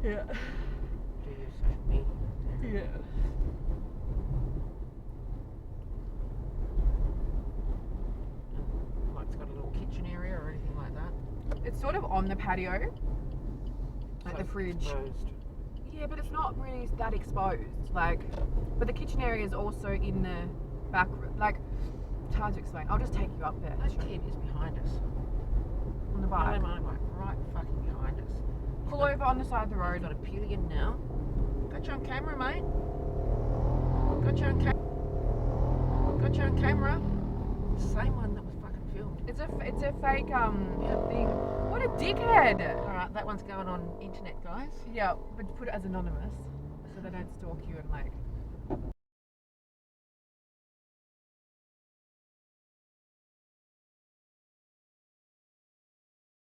Yeah. Do your social media. Yeah. Like it's got a little kitchen area or anything like that. It's sort of on the patio, like So the it's fridge. exposed. Yeah, but it's not really that exposed. Like, but the kitchen area is also in the back room. Like, it's hard to explain. I'll just take you up there. That kid is behind us. On the bike. Motorbike, right fucking behind us. Pull over on the side of the He's road. got a pillion now. Got you on camera, mate. Got you on camera. Got you on camera. Same one that was fucking filmed. It's a fake thing. What a dickhead! Alright, that one's going on internet, guys. Yeah, but put it as anonymous so they don't stalk you and like